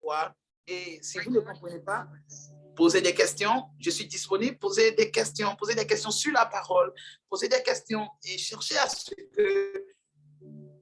voir. Et si vous ne comprenez pas, posez des questions. Je suis disponible. Posez des questions sur la parole. Posez des questions et cherchez à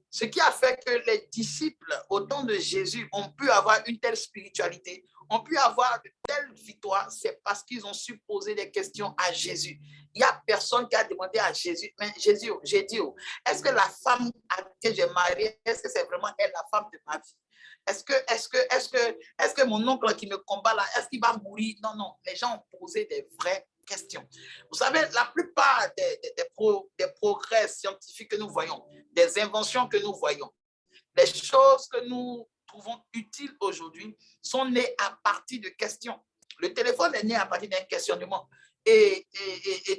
ce qui a fait que les disciples, au temps de Jésus, ont pu avoir une telle spiritualité, ont pu avoir de telles victoires, c'est parce qu'ils ont su poser des questions à Jésus. Il n'y a personne qui a demandé à Jésus, mais Jésus, j'ai dit, est-ce que la femme à qui j'ai marié, est-ce que c'est vraiment elle la femme de ma vie? Est-ce que mon oncle qui me combat là, est-ce qu'il va mourir? Non, non, les gens ont posé des vraies questions. Vous savez, la plupart des progrès scientifiques que nous voyons, des inventions que nous voyons, les choses que nous trouvons utiles aujourd'hui sont nées à partir de questions. Le téléphone est né à partir d'un questionnement. Et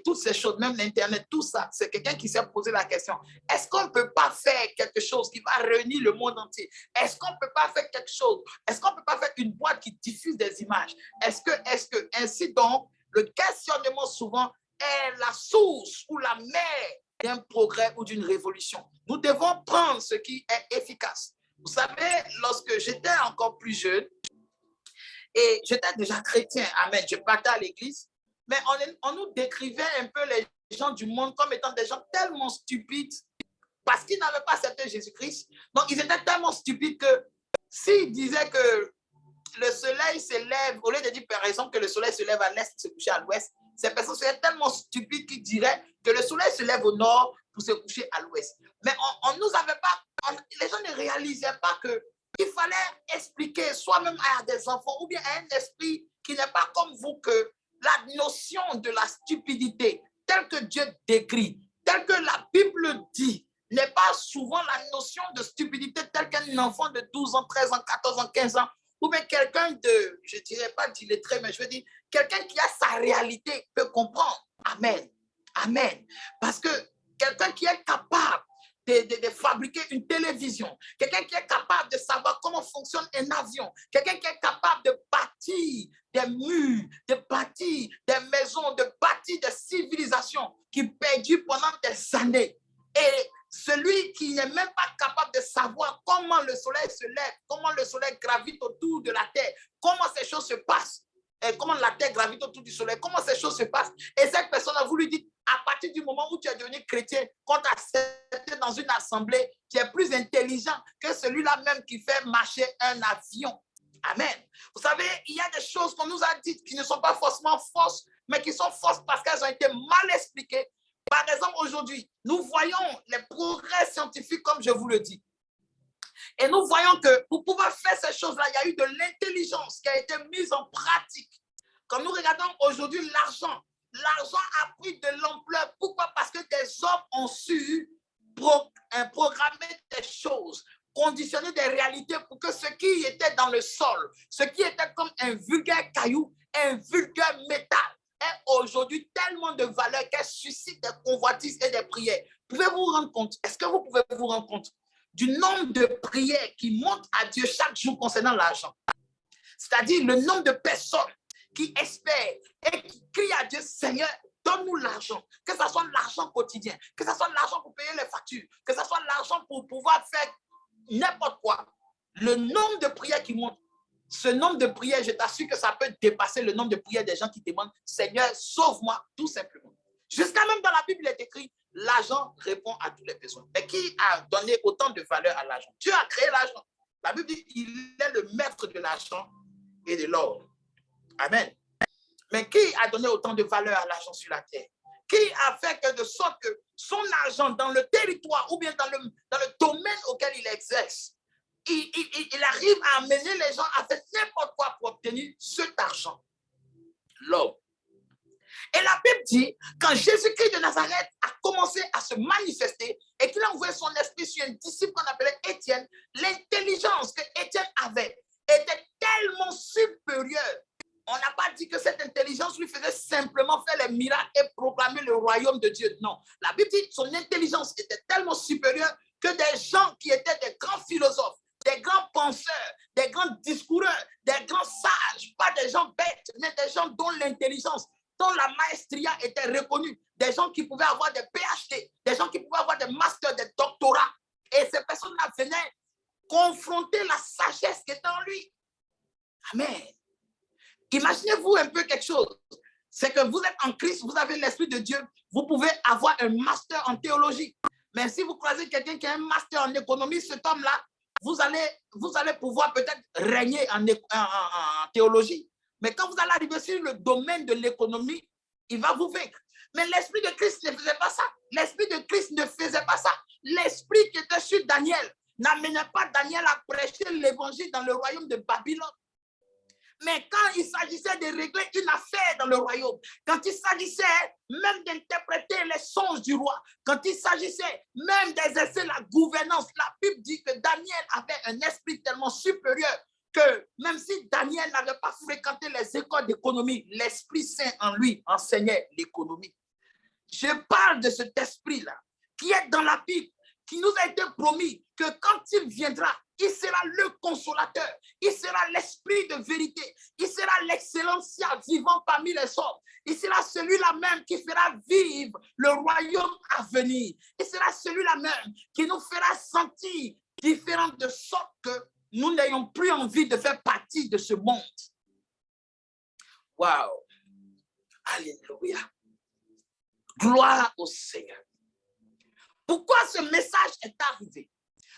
toutes ces choses, même l'Internet, tout ça, c'est quelqu'un qui s'est posé la question. Est-ce qu'on ne peut pas faire quelque chose qui va réunir le monde entier? Est-ce qu'on ne peut pas faire quelque chose? Est-ce qu'on ne peut pas faire une boîte qui diffuse des images? Ainsi donc, le questionnement souvent est la source ou la mère d'un progrès ou d'une révolution. Nous devons prendre ce qui est efficace. Vous savez, lorsque j'étais encore plus jeune, et j'étais déjà chrétien, amen, je partais à l'église, mais on nous décrivait un peu les gens du monde comme étant des gens tellement stupides parce qu'ils n'avaient pas accepté Jésus-Christ. Donc, ils étaient tellement stupides que s'ils disaient que le soleil se lève, au lieu de dire par exemple que le soleil se lève à l'est et se coucher à l'ouest, ces personnes seraient tellement stupides qu'ils diraient que le soleil se lève au nord pour se coucher à l'ouest. Mais on nous avait pas, les gens ne réalisaient pas qu'il fallait expliquer soi-même à des enfants ou bien à un esprit qui n'est pas comme vous que la notion de la stupidité telle que Dieu décrit, telle que la Bible dit, n'est pas souvent la notion de stupidité telle qu'un enfant de 12 ans, 13 ans, 14 ans, 15 ans, ou bien quelqu'un de, je ne dirais pas d'illettré, mais je veux dire, quelqu'un qui a sa réalité peut comprendre. Amen. Amen. Parce que quelqu'un qui est capable de fabriquer une télévision, quelqu'un qui est capable de savoir comment fonctionne un avion, quelqu'un qui est capable de bâtir des murs, de bâtir des maisons, de bâtir des civilisations qui perdurent pendant des années. Et celui qui n'est même pas capable de savoir comment le soleil se lève, comment le soleil gravite autour de la Terre, comment ces choses se passent, et comment la Terre gravite autour du soleil, comment ces choses se passent. Et cette personne-là, vous lui dites, à partir du moment où tu es devenu chrétien, quand tu as accepté dans une assemblée, tu es plus intelligent que celui-là même qui fait marcher un avion. Amen. Vous savez, il y a des choses qu'on nous a dites qui ne sont pas forcément fausses, mais qui sont fausses parce qu'elles ont été mal expliquées. Par exemple, aujourd'hui, nous voyons les progrès scientifiques, comme je vous le dis. Et nous voyons que pour pouvoir faire ces choses-là, il y a eu de l'intelligence qui a été mise en pratique. Quand nous regardons aujourd'hui l'argent a pris de l'ampleur. Pourquoi? Parce que des hommes ont su programmer des choses, conditionner des réalités pour que ce qui était dans le sol, ce qui était comme un vulgaire caillou, un vulgaire métal, ait aujourd'hui tellement de valeur qu'elle suscite des convoitises et des prières. Pouvez-vous vous rendre compte? Est-ce que vous pouvez vous rendre compte du nombre de prières qui montent à Dieu chaque jour concernant l'argent? C'est-à-dire le nombre de personnes qui espèrent et qui crient à Dieu, Seigneur, donne-nous l'argent, que ce soit l'argent quotidien, que ce soit l'argent pour payer les factures, que ce soit l'argent pour pouvoir faire n'importe quoi. Le nombre de prières qui montent, ce nombre de prières, je t'assure que ça peut dépasser le nombre de prières des gens qui demandent, Seigneur, sauve-moi, tout simplement. Jusqu'à même dans la Bible, il est écrit, l'argent répond à tous les besoins. Mais qui a donné autant de valeur à l'argent? Dieu a créé l'argent. La Bible dit, il est le maître de l'argent et de l'or. Amen. Mais qui a donné autant de valeur à l'argent sur la terre? Qui a fait que de sorte que son argent dans le territoire ou bien dans le domaine auquel il exerce, il arrive à amener les gens à faire n'importe quoi pour obtenir cet argent? L'homme. Et la Bible dit, quand Jésus-Christ de Nazareth a commencé à se manifester et qu'il a envoyé son esprit sur un disciple qu'on appelait Étienne, l'intelligence que Étienne avait était tellement supérieure. On n'a pas dit que cette intelligence lui faisait simplement faire les miracles et proclamer le royaume de Dieu. Non. La Bible dit que son intelligence était tellement supérieure que des gens qui étaient des grands philosophes, des grands penseurs, des grands discoureurs, des grands sages, pas des gens bêtes, mais des gens dont l'intelligence, dont la maestria était reconnue, des gens qui pouvaient avoir des PhD, des gens qui pouvaient avoir des masters, des doctorats. Et ces personnes-là venaient confronter la sagesse qui était en lui. Amen. Imaginez-vous un peu quelque chose. C'est que vous êtes en Christ, vous avez l'Esprit de Dieu, vous pouvez avoir un master en théologie. Mais si vous croisez quelqu'un qui a un master en économie, cet homme-là, vous allez pouvoir peut-être régner en théologie. Mais quand vous allez arriver sur le domaine de l'économie, il va vous vaincre. Mais l'Esprit de Christ ne faisait pas ça. L'Esprit de Christ ne faisait pas ça. L'Esprit qui était sur Daniel n'amenait pas Daniel à prêcher l'évangile dans le royaume de Babylone. Mais quand il s'agissait de régler une affaire dans le royaume, quand il s'agissait même d'interpréter les songes du roi, quand il s'agissait même d'exercer la gouvernance, la Bible dit que Daniel avait un esprit tellement supérieur que même si Daniel n'avait pas fréquenté les écoles d'économie, l'Esprit Saint en lui enseignait l'économie. Je parle de cet esprit-là qui est dans la Bible, qui nous a été promis que quand il viendra, il sera le consolateur, il sera l'esprit de vérité, il sera l'excellencia vivant parmi les hommes, il sera celui-là même qui fera vivre le royaume à venir, il sera celui-là même qui nous fera sentir différents de sorte que nous n'ayons plus envie de faire partie de ce monde. Waouh! Alléluia! Gloire au Seigneur. Pourquoi ce message est arrivé?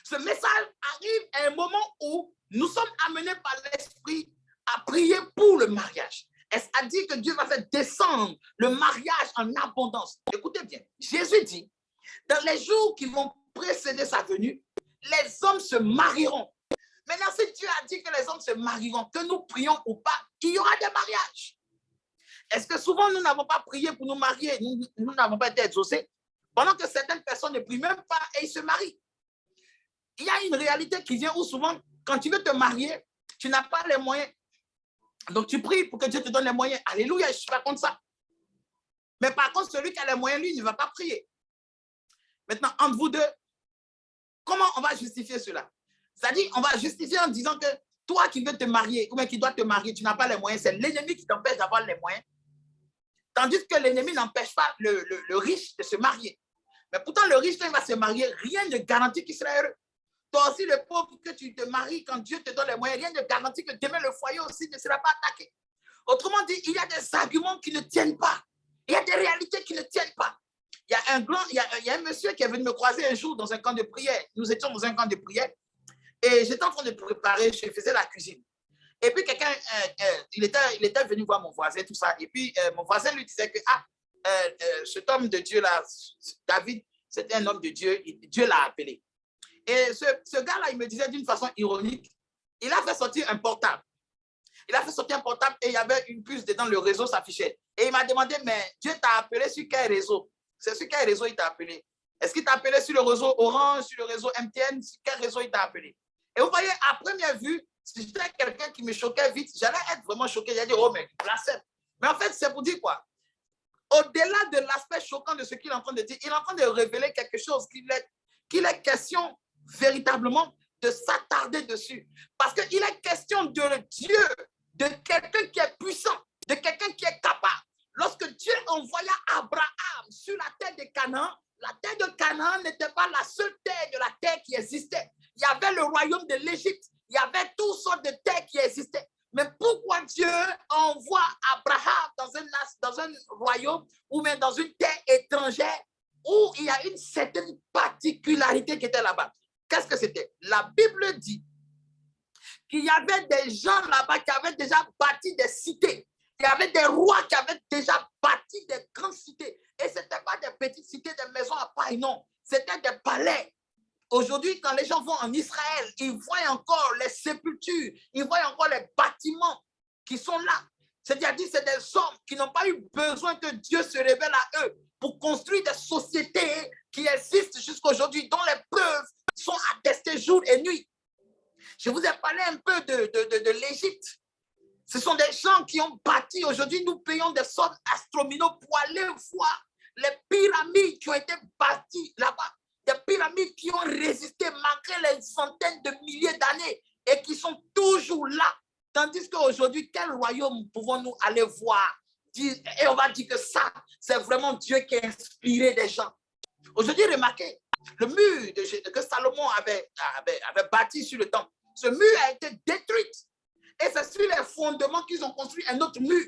Ce message arrive à un moment où nous sommes amenés par l'Esprit à prier pour le mariage. Elle a dit que Dieu va faire descendre le mariage en abondance. Écoutez bien, Jésus dit, dans les jours qui vont précéder sa venue, les hommes se marieront. Maintenant, si Dieu a dit que les hommes se marieront, que nous prions ou pas, il y aura des mariages. Est-ce que souvent nous n'avons pas prié pour nous marier, nous n'avons pas été exaucés, pendant que certaines personnes ne prient même pas et ils se marient? Il y a une réalité qui vient où souvent, quand tu veux te marier, tu n'as pas les moyens. Donc tu pries pour que Dieu te donne les moyens. Alléluia, je ne suis pas contre ça. Mais par contre, celui qui a les moyens, lui, ne va pas prier. Maintenant, entre vous deux, comment on va justifier cela? C'est-à-dire, on va justifier en disant que toi qui veux te marier, ou bien qui dois te marier, tu n'as pas les moyens, c'est l'ennemi qui t'empêche d'avoir les moyens. Tandis que l'ennemi n'empêche pas le riche de se marier. Mais pourtant, le riche, quand il va se marier, rien ne garantit qu'il sera heureux. Toi aussi, le pauvre, que tu te maries, quand Dieu te donne les moyens, rien ne garantit que demain, le foyer aussi ne sera pas attaqué. Autrement dit, il y a des arguments qui ne tiennent pas. Il y a des réalités qui ne tiennent pas. Il y a un monsieur qui est venu me croiser un jour dans un camp de prière. Nous étions dans un camp de prière et j'étais en train de préparer, je faisais la cuisine. Et puis quelqu'un, il était venu voir mon voisin, tout ça. Et puis mon voisin lui disait que cet homme de Dieu-là, David, c'était un homme de Dieu, Dieu l'a appelé. Et ce gars-là, il me disait d'une façon ironique, il a fait sortir un portable. Il a fait sortir un portable et il y avait une puce dedans, le réseau s'affichait. Et il m'a demandé, mais Dieu t'a appelé sur quel réseau? C'est sur quel réseau il t'a appelé? Est-ce qu'il t'a appelé sur le réseau Orange, sur le réseau MTN? Sur quel réseau il t'a appelé? Et vous voyez, à première vue, si j'étais quelqu'un qui me choquait vite, j'allais être vraiment choqué. J'allais dire, oh, mais blasphème. Mais en fait, c'est pour dire quoi? Au-delà de l'aspect choquant de ce qu'il est en train de dire, il est en train de révéler quelque chose qu'il est question véritablement de s'attarder dessus. Parce qu'il est question de Dieu, de quelqu'un qui est puissant, de quelqu'un qui est capable. Lorsque Dieu envoya Abraham sur la terre de Canaan, la terre de Canaan n'était pas la seule terre de la terre qui existait. Il y avait le royaume de l'Égypte, il y avait toutes sortes de terres qui existaient. Mais pourquoi Dieu envoie Abraham dans un royaume ou même dans une terre étrangère où il y a une certaine particularité qui était là-bas? Qu'est-ce que c'était? La Bible dit qu'il y avait des gens là-bas qui avaient déjà bâti des cités. Il y avait des rois qui avaient déjà bâti des grandes cités. Et ce n'était pas des petites cités, des maisons à paille, non. C'était des palais. Aujourd'hui, quand les gens vont en Israël, ils voient encore les sépultures, ils voient encore les bâtiments qui sont là. C'est-à-dire que c'est des hommes qui n'ont pas eu besoin que Dieu se révèle à eux pour construire des sociétés qui existent jusqu'à aujourd'hui, dont les preuves sont attestées jour et nuit. Je vous ai parlé un peu de l'Égypte. Ce sont des gens qui ont bâti. Aujourd'hui, nous payons des sommes astronomiques pour aller voir les pyramides qui ont été bâties là-bas. Des pyramides qui ont résisté malgré les centaines de milliers d'années et qui sont toujours là. Tandis qu'aujourd'hui, quel royaume pouvons-nous aller voir? Et on va dire que ça, c'est vraiment Dieu qui a inspiré des gens. Aujourd'hui, remarquez, le mur que Salomon avait bâti sur le temple, ce mur a été détruit. Et c'est sur les fondements qu'ils ont construit un autre mur.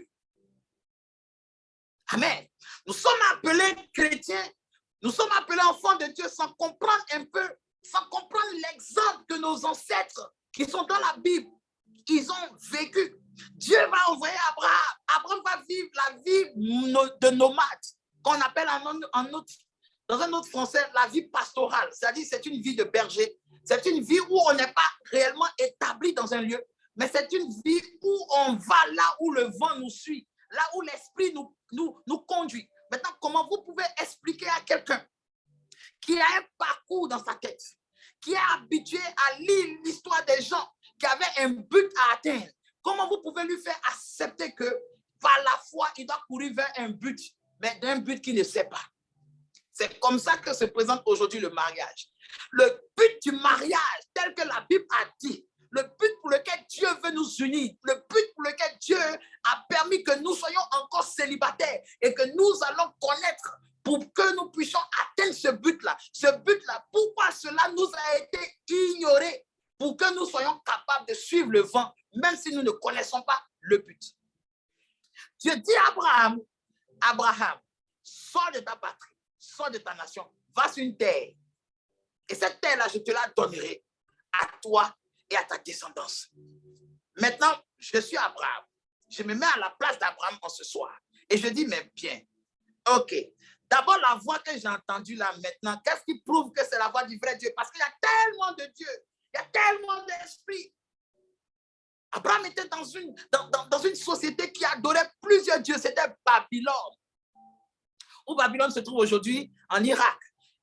Amen. Nous sommes appelés chrétiens, nous sommes appelés enfants de Dieu sans comprendre un peu, sans comprendre l'exemple de nos ancêtres qui sont dans la Bible. Ils ont vécu. Dieu va envoyer Abraham. Abraham va vivre la vie de nomade, qu'on appelle dans un autre français la vie pastorale. C'est-à-dire c'est une vie de berger. C'est une vie où on n'est pas réellement établi dans un lieu, mais c'est une vie où on va là où le vent nous suit, là où l'esprit nous conduit. Maintenant, comment vous pouvez expliquer à quelqu'un qui a un parcours dans sa tête, qui est habitué à lire l'histoire des gens, qui avaient un but à atteindre, comment vous pouvez lui faire accepter que par la foi, il doit courir vers un but, mais d'un but qu'il ne sait pas? C'est comme ça que se présente aujourd'hui le mariage. Le but du mariage, tel que la Bible a dit, le but pour lequel Dieu veut nous unir, le but pour lequel Dieu a permis que nous soyons encore célibataires et que nous allons connaître pour que nous puissions atteindre ce but-là. Ce but-là, pourquoi cela nous a été ignoré? Pour que nous soyons capables de suivre le vent, même si nous ne connaissons pas le but. Dieu dit à Abraham, Abraham, sors de ta patrie, sors de ta nation, va sur une terre. Et cette terre-là, je te la donnerai à toi et à ta descendance. Maintenant, je suis Abraham. Je me mets à la place d'Abraham en ce soir. Et je dis, mais bien, ok. D'abord, la voix que j'ai entendue là maintenant, qu'est-ce qui prouve que c'est la voix du vrai Dieu? Parce qu'il y a tellement de Dieu, il y a tellement d'esprits. Abraham était dans une société qui adorait plusieurs dieux. C'était Babylone. Où Babylone se trouve aujourd'hui en Irak.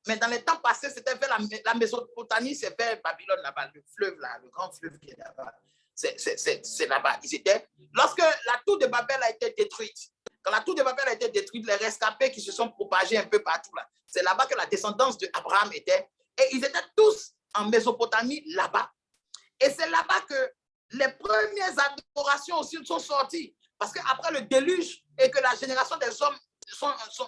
Mais dans les temps passés, c'était vers la Mésopotamie, c'est vers Babylone là-bas, le fleuve là, le grand fleuve qui est là-bas. C'est là-bas. Ils étaient. Lorsque la tour de Babel a été détruite, quand la tour de Babel a été détruite, les rescapés qui se sont propagés un peu partout là, c'est là-bas que la descendance d'Abraham était. Et ils étaient tous en Mésopotamie là-bas. Et c'est là-bas que les premières adorations aussi sont sorties. Parce qu'après le déluge et que la génération des hommes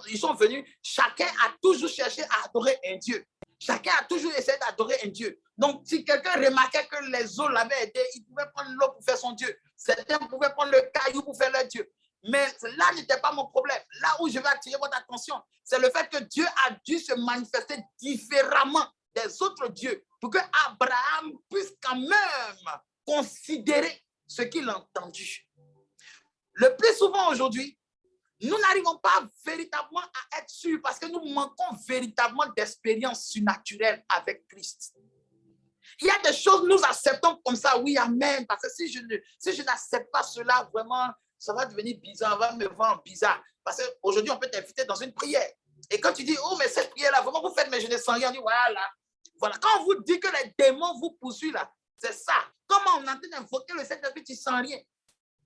ils sont venus, chacun a toujours cherché à adorer un Dieu. Chacun a toujours essayé d'adorer un Dieu. Donc, si quelqu'un remarquait que les eaux l'avaient aidé, il pouvait prendre l'eau pour faire son Dieu. Certains pouvaient prendre le caillou pour faire leur Dieu. Mais là n'était pas mon problème. Là où je vais attirer votre attention, c'est le fait que Dieu a dû se manifester différemment des autres dieux pour que Abraham puisse quand même considérer ce qu'il a entendu. Le plus souvent aujourd'hui, nous n'arrivons pas véritablement à être sûrs parce que nous manquons véritablement d'expérience surnaturelle avec Christ. Il y a des choses, nous acceptons comme ça, oui, amen, parce que si je n'accepte pas cela, vraiment, ça va devenir bizarre, on va me voir bizarre. Parce qu'aujourd'hui, on peut t'inviter dans une prière. Et quand tu dis, oh, mais cette prière-là, vraiment, vous faites, mais je ne sens rien, on dit, voilà. Voilà, quand on vous dit que les démons vous poursuivent, là, c'est ça. Comment on entend invoquer le Saint-Esprit, tu ne sens rien.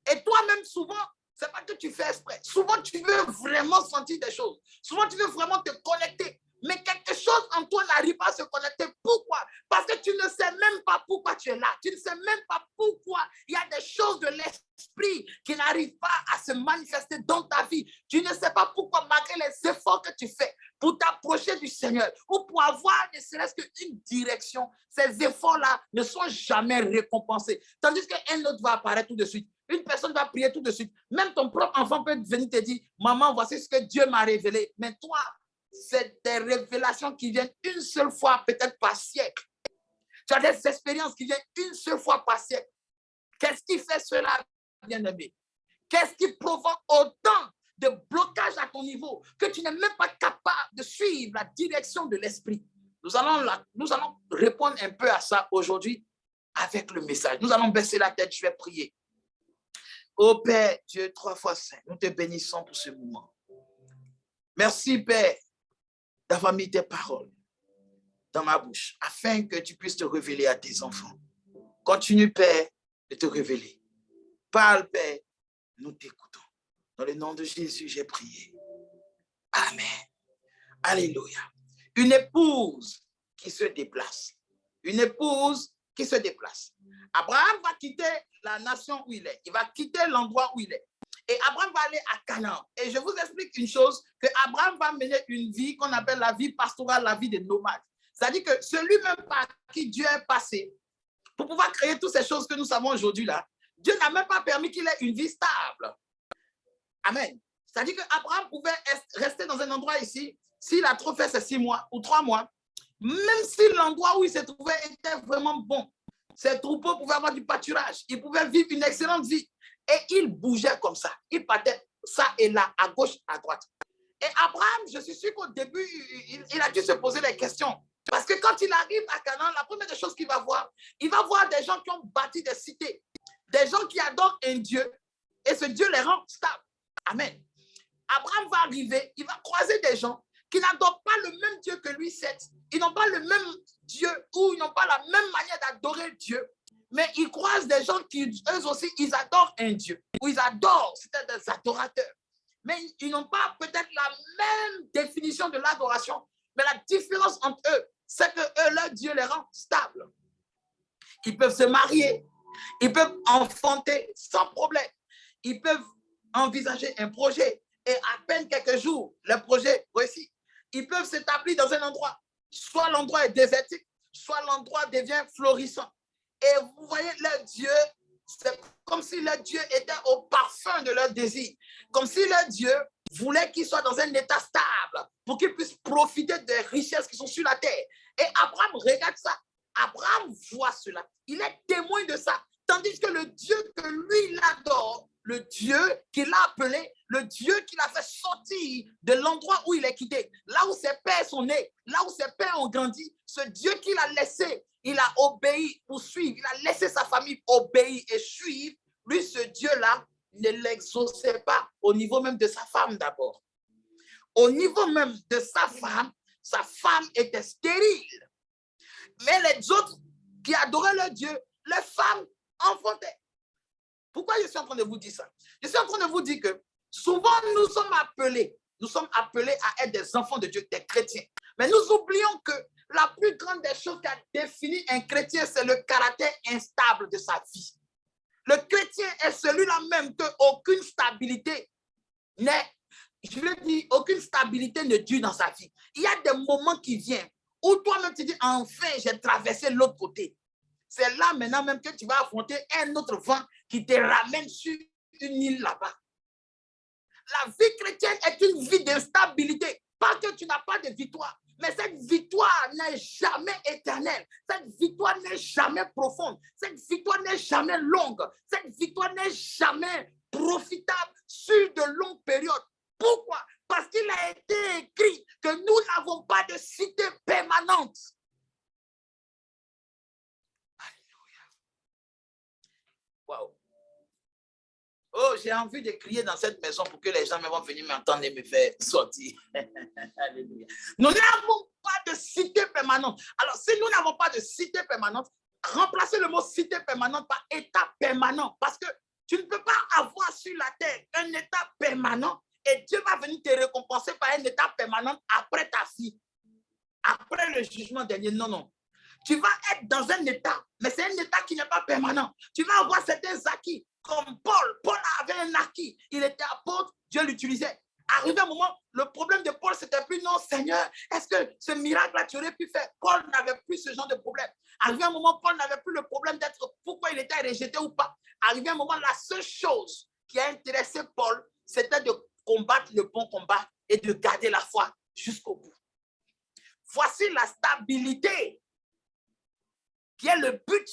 Et toi-même, souvent, ce n'est pas que tu fais exprès. Souvent, tu veux vraiment sentir des choses. Souvent, tu veux vraiment te connecter. Mais quelque chose en toi n'arrive pas à se connecter. Pourquoi? Parce que tu ne sais même pas pourquoi tu es là. Tu ne sais même pas pourquoi il y a des choses de l'esprit qui n'arrivent pas à se manifester dans ta vie. Tu ne sais pas pourquoi, malgré les efforts que tu fais pour t'approcher du Seigneur ou pour avoir ne serait-ce qu'une direction, ces efforts-là ne sont jamais récompensés. Tandis qu'un autre va apparaître tout de suite. Une personne va prier tout de suite. Même ton propre enfant peut venir te dire, maman, voici ce que Dieu m'a révélé. Mais toi, c'est des révélations qui viennent une seule fois, peut-être par siècle. Tu as des expériences qui viennent une seule fois par siècle. Qu'est-ce qui fait cela, bien-aimé? Qu'est-ce qui provoque autant de blocage à ton niveau que tu n'es même pas capable de suivre la direction de l'esprit? Nous allons répondre un peu à ça aujourd'hui avec le message. Nous allons baisser la tête, je vais prier. Ô Père, Dieu 3 fois saint, nous te bénissons pour ce moment. Merci, Père, d'avoir mis tes paroles dans ma bouche, afin que tu puisses te révéler à tes enfants. Continue, Père, de te révéler. Parle, Père, nous t'écoutons. Dans le nom de Jésus, j'ai prié. Amen. Alléluia. Une épouse qui se déplace. Une épouse qui se déplace. Abraham va quitter la nation où il est. Il va quitter l'endroit où il est. Et Abraham va aller à Canaan. Et je vous explique une chose, que Abraham va mener une vie qu'on appelle la vie pastorale, la vie de nomade. C'est-à-dire que celui même par qui Dieu est passé, pour pouvoir créer toutes ces choses que nous savons aujourd'hui là, Dieu n'a même pas permis qu'il ait une vie stable. Amen. C'est-à-dire qu'Abraham pouvait rester dans un endroit ici, s'il a trop fait ces 6 mois ou 3 mois, même si l'endroit où il se trouvait était vraiment bon, ses troupeaux pouvaient avoir du pâturage, il pouvait vivre une excellente vie. Et il bougeait comme ça. Il partait ça et là, à gauche, à droite. Et Abraham, je suis sûr qu'au début, il a dû se poser des questions. Parce que quand il arrive à Canaan, la première des choses qu'il va voir, il va voir des gens qui ont bâti des cités, des gens qui adorent un Dieu, et ce Dieu les rend stables. Amen. Abraham va arriver, il va croiser des gens qui n'adorent pas le même Dieu que lui, certes. Ils n'ont pas le même Dieu ou ils n'ont pas la même manière d'adorer Dieu. Mais ils croisent des gens qui, eux aussi, ils adorent un Dieu. Ou ils adorent, c'est des adorateurs. Mais ils n'ont pas peut-être la même définition de l'adoration. Mais la différence entre eux, c'est que eux, leur Dieu les rend stables. Ils peuvent se marier. Ils peuvent enfanter sans problème. Ils peuvent envisager un projet. Et à peine quelques jours, le projet réussit. Ils peuvent s'établir dans un endroit. Soit l'endroit est désertique, soit l'endroit devient florissant. Et vous voyez, leur Dieu, c'est comme si leur Dieu était au parfum de leur désir. Comme si leur Dieu voulait qu'ils soient dans un état stable pour qu'ils puissent profiter des richesses qui sont sur la terre. Et Abraham regarde ça. Abraham voit cela. Il est témoin de ça. Tandis que le Dieu que lui, il adore, le Dieu qu'il a appelé, le Dieu qu'il a fait sortir de l'endroit où il est quitté, là où ses pères sont nés, là où ses pères ont grandi, ce Dieu qu'il a laissé, il a obéi pour suivre, il a laissé sa famille obéir et suivre, lui, ce Dieu-là, ne l'exauçait pas au niveau même de sa femme d'abord. Au niveau même de sa femme était stérile. Mais les autres qui adoraient leur Dieu, les femmes enfantaient. Pourquoi je suis en train de vous dire ça? Je suis en train de vous dire que souvent nous sommes appelés à être des enfants de Dieu, des chrétiens. Mais nous oublions que la plus grande des choses qui a défini un chrétien, c'est le caractère instable de sa vie. Le chrétien est celui-là même qu'aucune stabilité n'est, je veux dire, aucune stabilité ne dure dans sa vie. Il y a des moments qui viennent où toi-même tu dis, enfin, j'ai traversé l'autre côté. C'est là maintenant même que tu vas affronter un autre vent qui te ramène sur une île là-bas. La vie chrétienne est une vie d'instabilité. Pas que tu n'as pas de victoire, mais cette victoire n'est jamais éternelle. Cette victoire n'est jamais profonde. Cette victoire n'est jamais longue. Cette victoire n'est jamais profitable sur de longues périodes. Pourquoi? Parce qu'il a été écrit que nous n'avons pas de cité permanente. Wow. Oh, j'ai envie de crier dans cette maison pour que les gens vont venir m'entendre et me faire sortir. Alléluia. Nous n'avons pas de cité permanente. Alors, si nous n'avons pas de cité permanente, remplacez le mot cité permanente par état permanent. Parce que tu ne peux pas avoir sur la terre un état permanent et Dieu va venir te récompenser par un état permanent après ta vie. Après le jugement dernier. Non, non. Tu vas être dans un état, mais c'est un état qui n'est pas permanent. Tu vas avoir certains acquis, comme Paul. Paul avait un acquis. Il était apôtre, Dieu l'utilisait. Arrivé un moment, le problème de Paul, c'était plus non, Seigneur, est-ce que ce miracle-là, tu aurais pu faire? Paul n'avait plus ce genre de problème. Arrivé un moment, Paul n'avait plus le problème d'être pourquoi il était rejeté ou pas. Arrivé un moment, la seule chose qui a intéressé Paul, c'était de combattre le bon combat et de garder la foi jusqu'au bout. Voici la stabilité qui est le but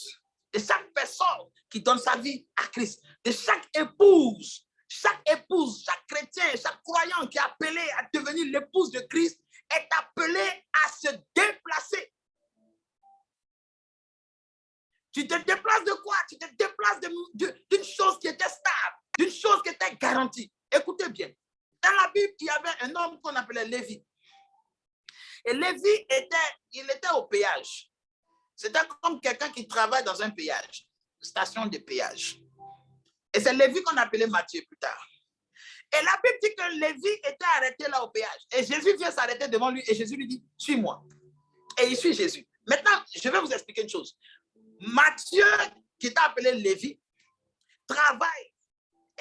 de chaque personne qui donne sa vie à Christ, de chaque épouse, chaque chrétien, chaque croyant qui est appelé à devenir l'épouse de Christ est appelé à se déplacer. Tu te déplaces de quoi? Tu te déplaces d'une chose qui était stable, d'une chose qui était garantie. Écoutez bien, dans la Bible, il y avait un homme qu'on appelait Lévi. Et Lévi était au péage. C'était comme quelqu'un qui travaille dans un péage, une station de péage. Et c'est Lévi qu'on appelait Matthieu plus tard. Et la Bible dit que Lévi était arrêté là au péage. Et Jésus vient s'arrêter devant lui et Jésus lui dit, suis-moi. Et il suit Jésus. Maintenant, je vais vous expliquer une chose. Matthieu, qui était appelé Lévi, travaille.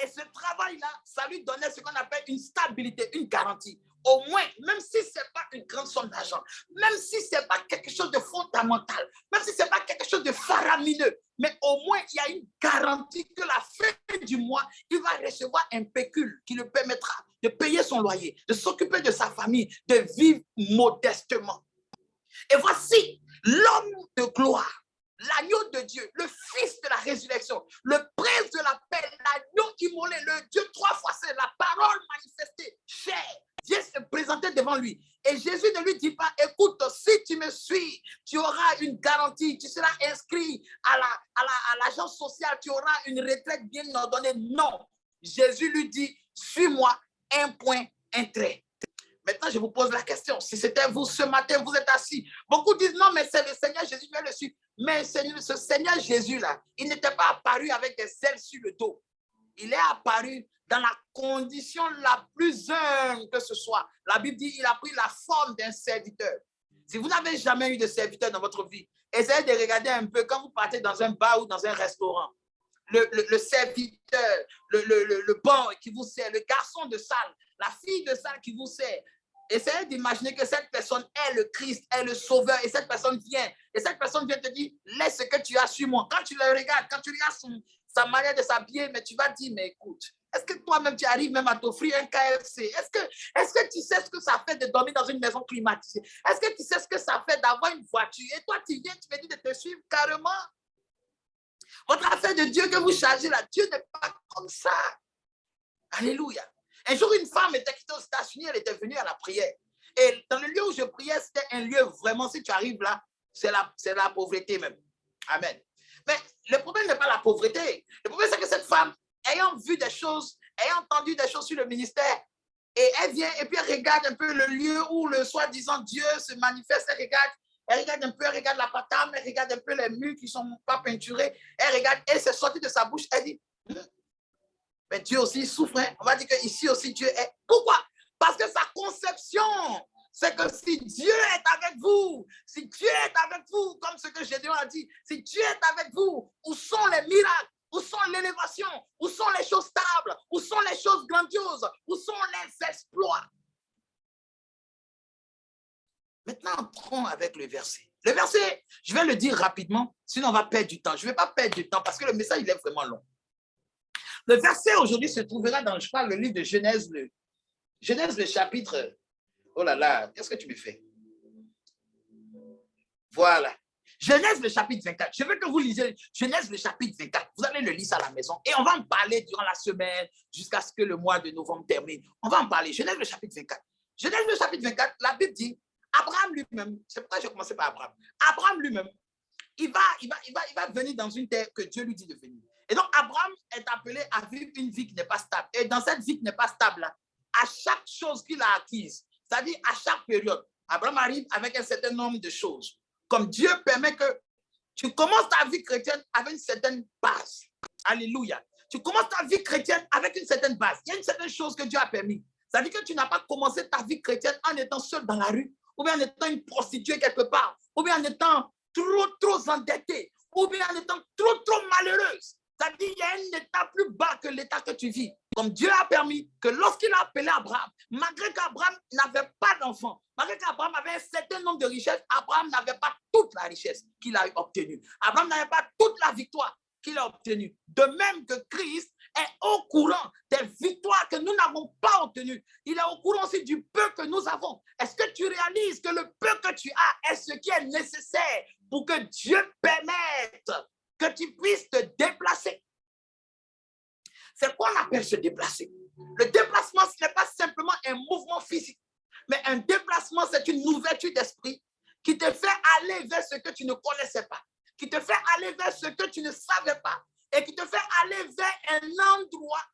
Et ce travail-là, ça lui donnait ce qu'on appelle une stabilité, une garantie. Au moins, même si ce n'est pas une grande somme d'argent, même si ce n'est pas quelque chose de fondamental, même si ce n'est pas quelque chose de faramineux, mais au moins, il y a une garantie que la fin du mois, il va recevoir un pécule qui le permettra de payer son loyer, de s'occuper de sa famille, de vivre modestement. Et voici l'homme de gloire, l'agneau de Dieu, le fils de la résurrection, le prince de la paix, l'agneau immolé, le Dieu 3 fois saint, la parole manifestée, chair, vient se présenter devant lui. Et Jésus ne lui dit pas, écoute, si tu me suis, tu auras une garantie, tu seras inscrit à l'agence sociale, tu auras une retraite bien ordonnée. Non, Jésus lui dit, suis-moi, un point, un trait. Maintenant, je vous pose la question. Si c'était vous ce matin, vous êtes assis. Beaucoup disent non, mais c'est le Seigneur Jésus, je vais le suivre. Mais ce Seigneur Jésus-là, il n'était pas apparu avec des ailes sur le dos. Il est apparu dans la condition la plus humble que ce soit. La Bible dit qu'il a pris la forme d'un serviteur. Si vous n'avez jamais eu de serviteur dans votre vie, essayez de regarder un peu quand vous partez dans un bar ou dans un restaurant. Le serviteur, le bon qui vous sert, le garçon de salle, la fille de salle qui vous sert. Essayez d'imaginer que cette personne est le Christ, est le Sauveur, et cette personne vient. Et cette personne vient te dire, laisse ce que tu as sur moi. Quand tu le regardes, quand tu regardes sa manière de s'habiller, mais tu vas dire, mais écoute, est-ce que toi-même tu arrives même à t'offrir un KFC? Est-ce que tu sais ce que ça fait de dormir dans une maison climatisée? Est-ce que tu sais ce que ça fait d'avoir une voiture? Et toi, tu viens, tu me dis de te suivre carrément. Votre affaire de Dieu que vous chargez là, Dieu n'est pas comme ça. Alléluia. Un jour, une femme était quittée aux États-Unis, elle était venue à la prière. Et dans le lieu où je priais, c'était un lieu vraiment, si tu arrives là, c'est la pauvreté même. Amen. Mais le problème n'est pas la pauvreté. Le problème, c'est que cette femme, ayant vu des choses, ayant entendu des choses sur le ministère, et elle vient et puis elle regarde un peu le lieu où le soi-disant Dieu se manifeste, elle regarde un peu, elle regarde la patame, elle regarde un peu les murs qui ne sont pas peinturés, elle regarde, et c'est sorti de sa bouche, elle dit, mais Dieu aussi souffre, hein? On va dire qu'ici aussi Dieu est. Pourquoi? Parce que sa conception, c'est que si Dieu est avec vous, si Dieu est avec vous, comme ce que Gédéon a dit, si Dieu est avec vous, où sont les miracles? Où sont l'élévation? Où sont les choses stables? Où sont les choses grandioses? Où sont les exploits? Maintenant, entrons avec le verset. Le verset, je vais le dire rapidement, sinon on va perdre du temps. Je ne vais pas perdre du temps parce que le message, il est vraiment long. Le verset aujourd'hui se trouvera dans, je crois, le livre de Genèse, le chapitre. Oh là là, qu'est-ce que tu me fais? Voilà. Genèse, le chapitre 24. Je veux que vous lisiez Genèse, le chapitre 24. Vous allez le lire à la maison et on va en parler durant la semaine jusqu'à ce que le mois de novembre termine. On va en parler. Genèse, le chapitre 24. Genèse, le chapitre 24, la Bible dit, Abraham lui-même, c'est pourquoi j'ai commencé par Abraham. Abraham lui-même, il va venir dans une terre que Dieu lui dit de venir. Et donc, Abraham est appelé à vivre une vie qui n'est pas stable. Et dans cette vie qui n'est pas stable, là, à chaque chose qu'il a acquise, c'est-à-dire à chaque période, Abraham arrive avec un certain nombre de choses. Comme Dieu permet que tu commences ta vie chrétienne avec une certaine base. Alléluia. Tu commences ta vie chrétienne avec une certaine base. Il y a une certaine chose que Dieu a permis. C'est-à-dire que tu n'as pas commencé ta vie chrétienne en étant seul dans la rue, ou bien en étant une prostituée quelque part, ou bien en étant trop endettée, ou bien en étant trop malheureuse. C'est-à-dire qu'il y a un état plus bas que l'état que tu vis. Comme Dieu a permis que lorsqu'il a appelé Abraham, malgré qu'Abraham n'avait pas d'enfant, malgré qu'Abraham avait un certain nombre de richesses, Abraham n'avait pas toute la richesse qu'il a obtenue. Abraham n'avait pas toute la victoire qu'il a obtenue. De même que Christ est au courant des victoires que nous n'avons pas obtenues. Il est au courant aussi du peu que nous avons. Est-ce que tu réalises que le peu que tu as est ce qui est nécessaire pour que Dieu permette que tu puisses te déplacer? C'est quoi on appelle se déplacer? Le déplacement, ce n'est pas simplement un mouvement physique, mais un déplacement, c'est une ouverture d'esprit qui te fait aller vers ce que tu ne connaissais pas, qui te fait aller vers ce que tu ne savais pas, et qui te fait aller vers un endroit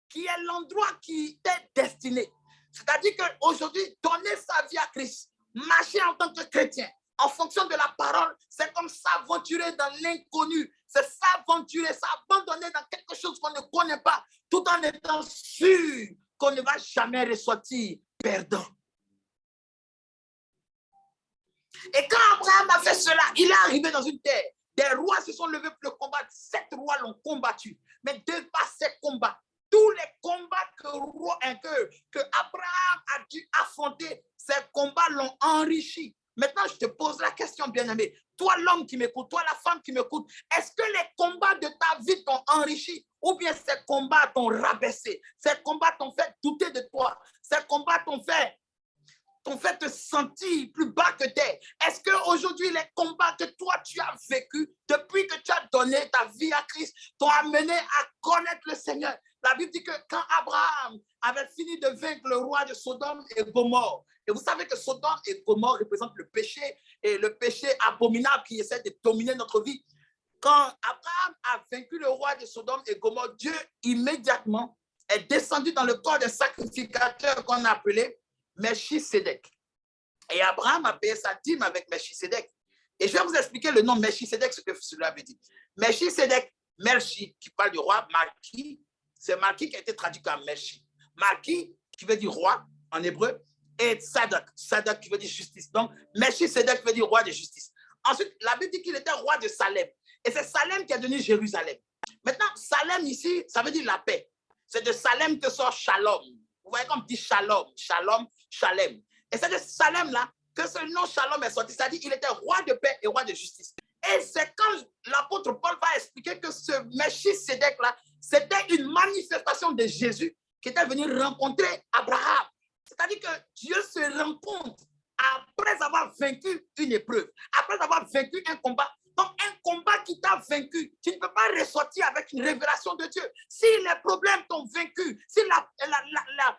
qui est l'endroit qui t'est destiné. C'est-à-dire qu'aujourd'hui, donner sa vie à Christ, marcher en tant que chrétien, en fonction de la parole, c'est comme s'aventurer dans l'inconnu. C'est s'aventurer, s'abandonner dans quelque chose qu'on ne connaît pas, tout en étant sûr qu'on ne va jamais ressortir perdant. Et quand Abraham a fait cela, il est arrivé dans une terre. Des rois se sont levés pour le combattre. 7 rois l'ont combattu. Mais devant ces combats, tous les combats que Abraham a dû affronter, ces combats l'ont enrichi. Maintenant, je te pose la question, bien-aimé. toi l'homme qui m'écoute, toi la femme qui m'écoute, est-ce que les combats de ta vie t'ont enrichi ou bien ces combats t'ont rabaissé? Ces combats t'ont fait douter de toi. Ces combats t'ont fait te sentir plus bas que t'es. Est-ce qu'aujourd'hui, les combats que toi, tu as vécu depuis que tu as donné ta vie à Christ t'ont amené à connaître le Seigneur? La Bible dit que quand Abraham avait fini de vaincre le roi de Sodome et Gomorrhe, et vous savez que Sodome et Gomorrhe représentent le péché et le péché abominable qui essaie de dominer notre vie. Quand Abraham a vaincu le roi de Sodome et Gomorrhe, Dieu immédiatement est descendu dans le corps d'un sacrificateur qu'on a appelé Melchisedec. Et Abraham a payé sa dîme avec Melchisedec. Et je vais vous expliquer le nom Melchisedec, ce que cela veut dire. Melchisedec, Melchi, qui parle du roi, Malki, c'est Malki qui a été traduit comme Melchi. Malki, qui veut dire roi en hébreu, et Sadak, Sadak qui veut dire justice. Donc, Melchisedec veut dire roi de justice. Ensuite, la Bible dit qu'il était roi de Salem. Et c'est Salem qui a donné Jérusalem. Maintenant, Salem ici, ça veut dire la paix. C'est de Salem que sort Shalom. Vous voyez comme dit Shalom, Shalom, Shalem. Et c'est de Salem là que ce nom Shalom est sorti. C'est-à-dire qu'il était roi de paix et roi de justice. Et c'est quand l'apôtre Paul va expliquer que ce Melchisedec là, c'était une manifestation de Jésus qui était venu rencontrer Abraham. C'est-à-dire que Dieu se rencontre après avoir vaincu une épreuve, après avoir vaincu un combat. Donc, un combat qui t'a vaincu, tu ne peux pas ressortir avec une révélation de Dieu. Si les problèmes t'ont vaincu, si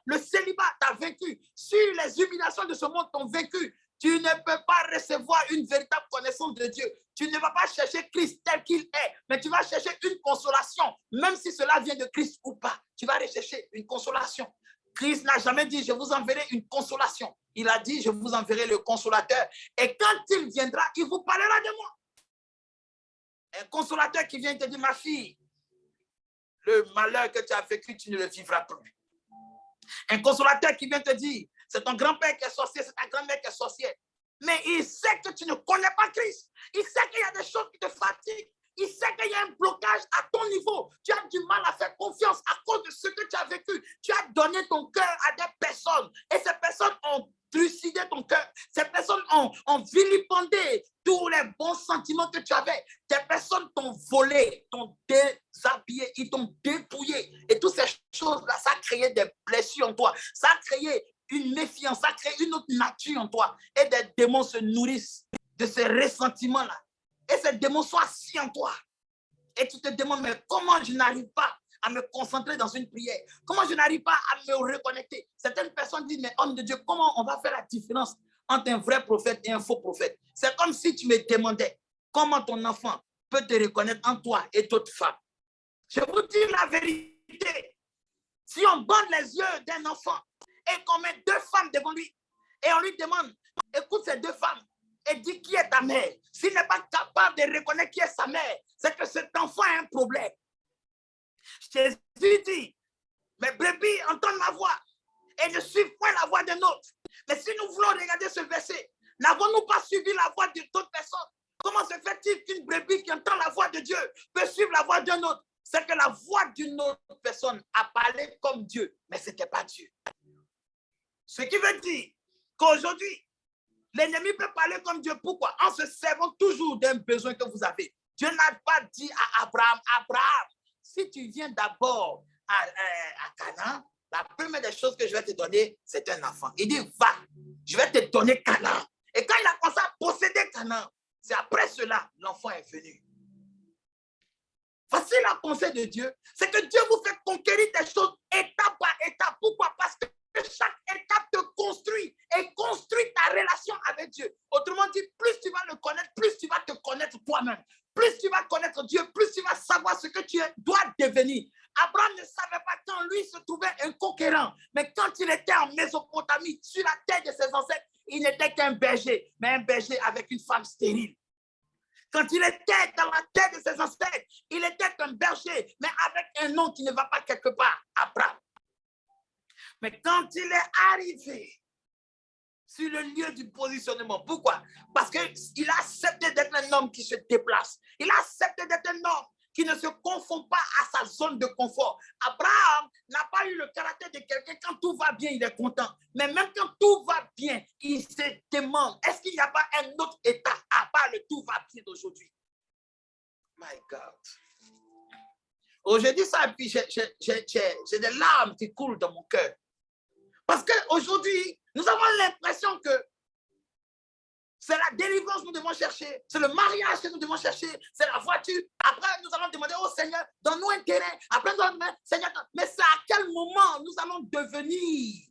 le célibat t'a vaincu, si les humiliations de ce monde t'ont vaincu, tu ne peux pas recevoir une véritable connaissance de Dieu. Tu ne vas pas chercher Christ tel qu'il est, mais tu vas chercher une consolation, même si cela vient de Christ ou pas. Tu vas rechercher une consolation. Christ n'a jamais dit, je vous enverrai une consolation. Il a dit, je vous enverrai le consolateur. Et quand il viendra, il vous parlera de moi. Un consolateur qui vient te dire, ma fille, le malheur que tu as vécu, tu ne le vivras plus. Un consolateur qui vient te dire, c'est ton grand-père qui est sorcier, c'est ta grand-mère qui est sorcière. Mais il sait que tu ne connais pas Christ. Il sait qu'il y a des choses qui te fatiguent. Il sait qu'il y a un blocage à ton niveau. Tu as du mal à faire confiance à cause de ce que tu as vécu. Tu as donné ton cœur à des personnes et ces personnes ont trucidé ton cœur. Ces personnes ont vilipendé tous les bons sentiments que tu avais. Des personnes t'ont volé, t'ont déshabillé, ils t'ont dépouillé. Et toutes ces choses-là, ça a créé des blessures en toi. Ça a créé une méfiance, ça a créé une autre nature en toi. Et des démons se nourrissent de ces ressentiments-là. Et ces démons sont assis en toi. Et tu te demandes, mais comment je n'arrive pas à me concentrer dans une prière? Comment je n'arrive pas à me reconnecter? Certaines personnes disent, mais homme de Dieu, comment on va faire la différence entre un vrai prophète et un faux prophète? C'est comme si tu me demandais, comment ton enfant peut te reconnaître en toi et d'autres femmes? Je vous dis la vérité. Si on bande les yeux d'un enfant et qu'on met deux femmes devant lui et on lui demande, écoute ces deux femmes, et dis qui est ta mère. S'il n'est pas capable de reconnaître qui est sa mère, c'est que cet enfant a un problème. Jésus dit, mes brebis entendent ma voix et ne suivent point la voix d'un autre. Mais si nous voulons regarder ce verset, n'avons-nous pas suivi la voix d'autres personnes? Comment se fait-il qu'une brebis qui entend la voix de Dieu peut suivre la voix d'un autre? C'est que la voix d'une autre personne a parlé comme Dieu, mais ce n'était pas Dieu. Ce qui veut dire qu'aujourd'hui, l'ennemi peut parler comme Dieu. Pourquoi? En se servant toujours d'un besoin que vous avez. Dieu n'a pas dit à Abraham, Abraham, si tu viens d'abord à Canaan, la première des choses que je vais te donner, c'est un enfant. Il dit, va, je vais te donner Canaan. Et quand il a commencé à posséder Canaan, c'est après cela, l'enfant est venu. Voici la pensée de Dieu. C'est que Dieu vous fait conquérir des choses étape par étape. Pourquoi? Parce que chaque étape te construit et construit ta relation avec Dieu. Autrement dit, plus tu vas le connaître, plus tu vas te connaître toi-même. Plus tu vas connaître Dieu, plus tu vas savoir ce que tu dois devenir. Abraham ne savait pas quand lui se trouvait un conquérant. Mais quand il était en Mésopotamie, sur la terre de ses ancêtres, il n'était qu'un berger, mais un berger avec une femme stérile. Quand il était dans la terre de ses ancêtres, il était un berger, mais avec un nom qui ne va pas quelque part, Abraham. Mais quand il est arrivé sur le lieu du positionnement, pourquoi? Parce qu'il a accepté d'être un homme qui se déplace. Il a accepté d'être un homme qui ne se confond pas à sa zone de confort. Abraham n'a pas eu le caractère de quelqu'un, quand tout va bien, il est content. Mais même quand tout va bien, il se demande, est-ce qu'il n'y a pas un autre état à part le tout va bien? aujourd'hui. My God. Aujourd'hui, ça, et puis j'ai des larmes qui coulent dans mon cœur. Parce qu'aujourd'hui, nous avons l'impression que c'est la délivrance que nous devons chercher, c'est le mariage que nous devons chercher, c'est la voiture. Après, nous allons demander au Seigneur, donne-nous un terrain. Après, nous allons demander, Seigneur, mais c'est à quel moment nous allons devenir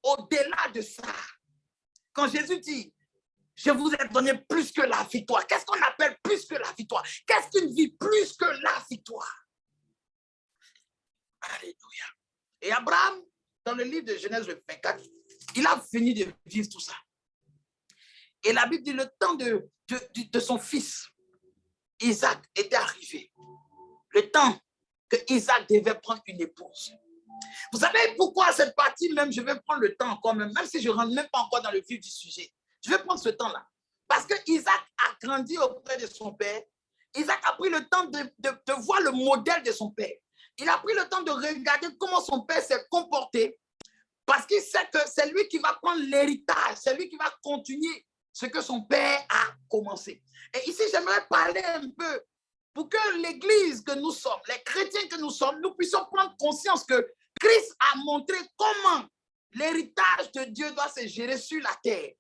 au-delà de ça? Quand Jésus dit, je vous ai donné plus que la victoire. Qu'est-ce qu'on appelle plus que la victoire? Qu'est-ce qu'une vie plus que la victoire? Alléluia. Et Abraham, dans le livre de Genèse 24, il a fini de vivre tout ça. Et la Bible dit le temps de son fils, Isaac, était arrivé. Le temps que Isaac devait prendre une épouse. Vous savez pourquoi cette partie même, je vais prendre le temps encore même si je ne rentre même pas encore dans le vif du sujet. Je vais prendre ce temps-là. Parce que Isaac a grandi auprès de son père. Isaac a pris le temps de voir le modèle de son père. Il a pris le temps de regarder comment son père s'est comporté. Parce qu'il sait que c'est lui qui va prendre l'héritage. C'est lui qui va continuer ce que son père a commencé. Et ici, j'aimerais parler un peu pour que l'Église que nous sommes, les chrétiens que nous sommes, nous puissions prendre conscience que Christ a montré comment l'héritage de Dieu doit se gérer sur la terre.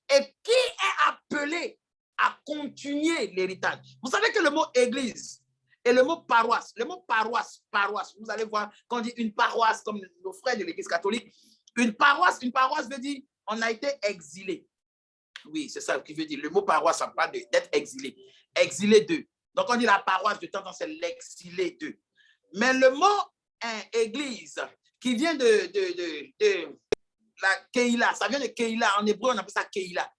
Et qui est appelé à continuer l'héritage? Vous savez que le mot église et le mot paroisse, vous allez voir, quand on dit une paroisse, comme nos frères de l'église catholique, une paroisse veut dire on a été exilé. Oui, c'est ça qui veut dire. Le mot paroisse, ça parle d'être exilé. Exilé d'eux. Donc, on dit la paroisse de temps en temps, c'est l'exilé d'eux. Mais le mot église, qui vient de la Keïla, ça vient de Keïla. En hébreu, on appelle ça Keïla.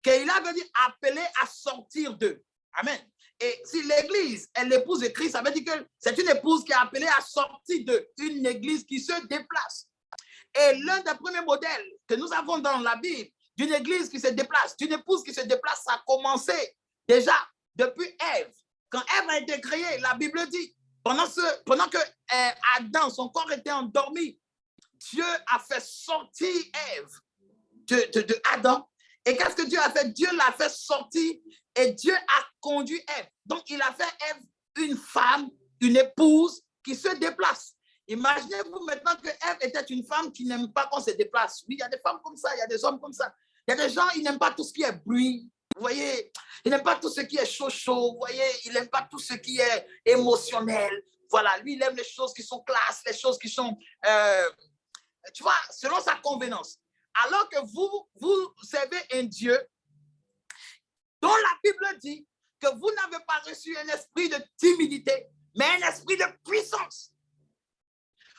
Keïla veut dire appeler à sortir d'eux. Amen. Et si l'église est l'épouse de Christ, ça veut dire que c'est une épouse qui est appelée à sortir d'eux. Une église qui se déplace. Et l'un des premiers modèles que nous avons dans la Bible, d'une église qui se déplace, d'une épouse qui se déplace, ça a commencé déjà depuis Ève. Quand Ève a été créée, la Bible dit, pendant que Adam, son corps était endormi, Dieu a fait sortir Ève de Adam. Et qu'est-ce que Dieu a fait? Dieu l'a fait sortir et Dieu a conduit Ève. Donc, il a fait Ève une femme, une épouse qui se déplace. Imaginez-vous maintenant que Ève était une femme qui n'aime pas qu'on se déplace. Oui, il y a des femmes comme ça, il y a des hommes comme ça. Il y a des gens, ils n'aiment pas tout ce qui est bruit. Vous voyez, ils n'aiment pas tout ce qui est chaud. Vous voyez, ils n'aiment pas tout ce qui est émotionnel. Voilà, lui, il aime les choses qui sont classes, les choses qui sont, tu vois, selon sa convenance. Alors que vous servez un Dieu dont la Bible dit que vous n'avez pas reçu un esprit de timidité, mais un esprit de puissance.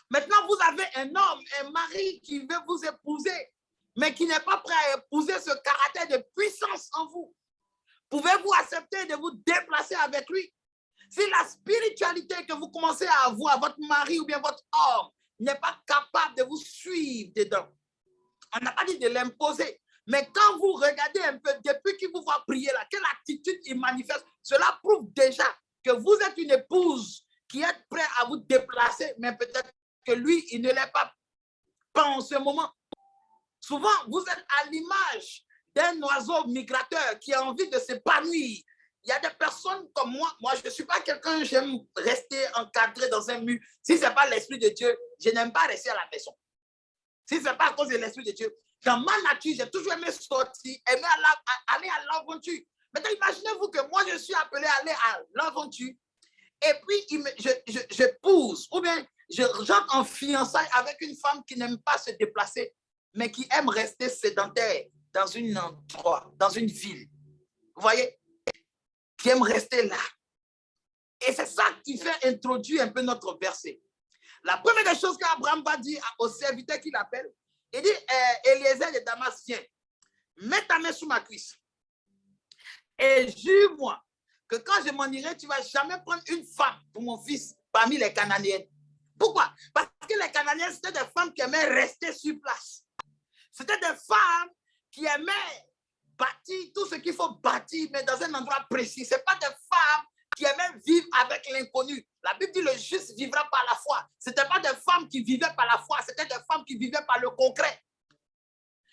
Maintenant, vous avez un homme, un mari qui veut vous épouser, mais qui n'est pas prêt à épouser ce caractère de puissance en vous. Pouvez-vous accepter de vous déplacer avec lui? Si la spiritualité que vous commencez à avoir, votre mari ou bien votre homme, n'est pas capable de vous suivre dedans, on n'a pas dit de l'imposer, mais quand vous regardez un peu, depuis qu'il vous voit prier là, quelle attitude il manifeste, cela prouve déjà que vous êtes une épouse qui est prête à vous déplacer, mais peut-être que lui, il ne l'est pas en ce moment. Souvent, vous êtes à l'image d'un oiseau migrateur qui a envie de s'épanouir. Il y a des personnes comme moi je ne suis pas quelqu'un, j'aime rester encadré dans un mur. Si ce n'est pas l'Esprit de Dieu, je n'aime pas rester à la maison. Si ce n'est pas à cause de l'Esprit de Dieu, dans ma nature, j'ai toujours aimé sortir, aimé aller à l'aventure. Maintenant, imaginez-vous que moi, je suis appelé à aller à l'aventure et puis j'épouse ou bien j'entre en fiançailles avec une femme qui n'aime pas se déplacer, mais qui aime rester sédentaire dans un endroit, dans une ville. Vous voyez? Qui aime rester là. Et c'est ça qui fait introduire un peu notre verset. La première des choses qu'Abraham va dire au serviteur qu'il appelle, il dit, Eliezer de Damas, viens, mets ta main sous ma cuisse et jure-moi que quand je m'en irai, tu ne vas jamais prendre une femme pour mon fils parmi les Cananéennes. Pourquoi? Parce que les Cananéennes, c'était des femmes qui aimaient rester sur place. C'était des femmes qui aimaient bâtir tout ce qu'il faut bâtir, mais dans un endroit précis. Ce n'est pas des femmes qui aimaient vivre avec l'inconnu. La Bible dit le juste vivra par la foi. Ce n'était pas des femmes qui vivaient par la foi, c'était des femmes qui vivaient par le concret.